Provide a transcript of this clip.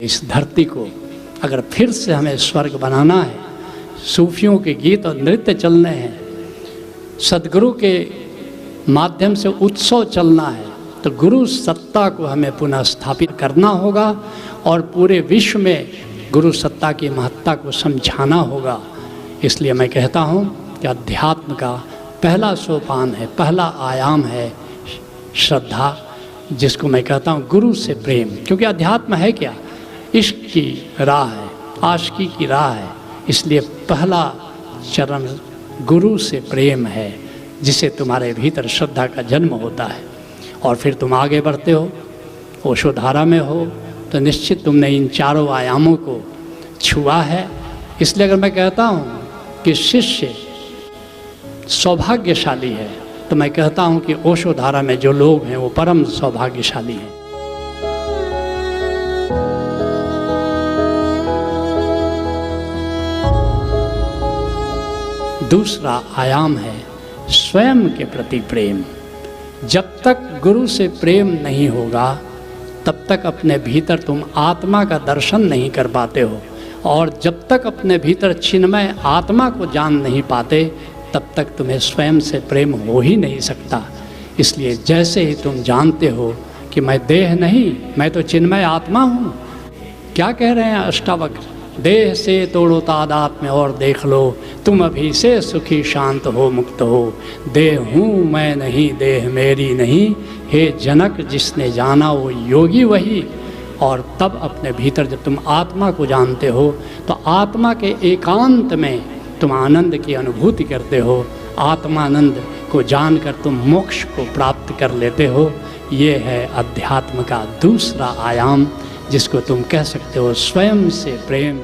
इस धरती को अगर फिर से हमें स्वर्ग बनाना है, सूफियों के गीत और नृत्य चलने हैं, सदगुरु के माध्यम से उत्सव चलना है, तो गुरु सत्ता को हमें पुनः स्थापित करना होगा और पूरे विश्व में गुरु सत्ता की महत्ता को समझाना होगा। इसलिए मैं कहता हूँ कि अध्यात्म का पहला सोपान है, पहला आयाम है श्रद्धा, जिसको मैं कहता हूँ गुरु से प्रेम। क्योंकि अध्यात्म है क्या? इश्क की राह है, आशिकी की राह है। इसलिए पहला चरण गुरु से प्रेम है, जिसे तुम्हारे भीतर श्रद्धा का जन्म होता है। और फिर तुम आगे बढ़ते हो, ओशोधारा में हो, तो निश्चित तुमने इन चारों आयामों को छुआ है। इसलिए अगर मैं कहता हूँ कि शिष्य सौभाग्यशाली है, तो मैं कहता हूँ कि ओशोधारा में जो लोग हैं वो परम सौभाग्यशाली हैं। दूसरा आयाम है स्वयं के प्रति प्रेम। जब तक गुरु से प्रेम नहीं होगा तब तक अपने भीतर तुम आत्मा का दर्शन नहीं कर पाते हो, और जब तक अपने भीतर चिन्मय आत्मा को जान नहीं पाते तब तक तुम्हें स्वयं से प्रेम हो ही नहीं सकता। इसलिए जैसे ही तुम जानते हो कि मैं देह नहीं, मैं तो चिन्मय आत्मा हूँ। क्या कह रहे हैं अष्टावक्र? देह से तोड़ो तादात्म्य और देख लो, तुम अभी से सुखी शांत हो मुक्त हो। देह हूँ मैं नहीं, देह मेरी नहीं, हे जनक जिसने जाना वो योगी वही। और तब अपने भीतर जब तुम आत्मा को जानते हो तो आत्मा के एकांत में तुम आनंद की अनुभूति करते हो। आत्मानंद को जानकर तुम मोक्ष को प्राप्त कर लेते हो। ये है अध्यात्म का दूसरा आयाम, जिसको तुम कह सकते हो स्वयं से प्रेम।